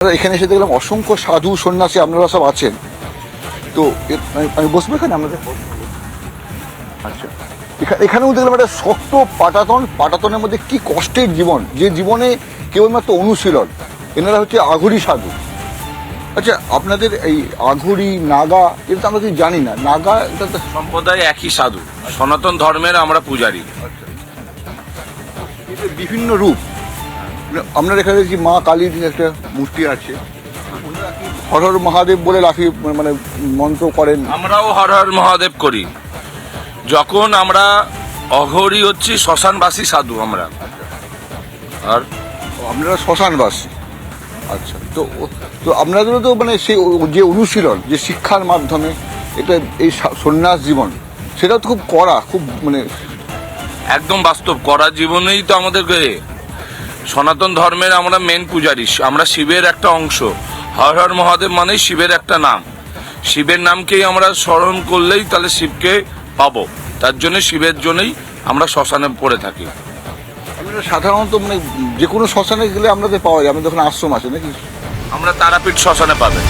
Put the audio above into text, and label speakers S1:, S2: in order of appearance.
S1: এখানে এসে দেখলাম অসংখ্য সাধু সন্ন্যাসী আপনারা সব আছেন, তো আমি বসবো এখানে আমাদের। আচ্ছা, এখানেও দেখলাম একটা শক্ত পাটাতনের মধ্যে কি কষ্টের জীবন, যে জীবনে কেবলমাত্র অনুশীলন। এনারা হচ্ছে আঘুরি সাধু। আচ্ছা, আপনাদের এই আঘুরি নাগা এটা তো আমরা কিছু জানি না। নাগা এটা তো
S2: সম্প্রদায় একই সাধু, সনাতন ধর্মের আমরা পূজারী।
S1: বিভিন্ন রূপ। আপনার এখানে দেখছি মা কালীর একটা মূর্তি আছে, হর হর মহাদেব বলে রাখি, মানে মন্ত্র করেন।
S2: আমরাও হর হর মহাদেব করি। যখন আমরা অঘরি হচ্ছি শ্মশানবাসী সাধু আমরা। আর
S1: আপনারা শ্মশানবাসী। আচ্ছা, তো তো আপনাদেরও তো মানে সেই যে অনুশীলন, যে শিক্ষার মাধ্যমে এটা এই সন্ন্যাস জীবন, সেটাও তো খুব কড়া, খুব মানে
S2: একদম বাস্তব করা জীবনেই তো আমাদেরকে সনাতন ধর্মের আমরা মেন পূজারী, আমরা শিবের একটা অংশ। হর হর মহাদেব মানেই শিবের একটা নাম। শিবের নামকেই আমরা স্মরণ করলেই তাহলে শিবকে পাবো। তার জন্য শিবের জন্যই আমরা শ্মশানে পড়ে থাকি।
S1: আপনারা সাধারণত মানে যে কোনো শ্মশানে গেলে আপনাদের পাওয়া যায়, আপনাদের ওখানে আশ্রম আছে নাকি?
S2: আমরা তারাপীঠ শ্মশানে পাবেন।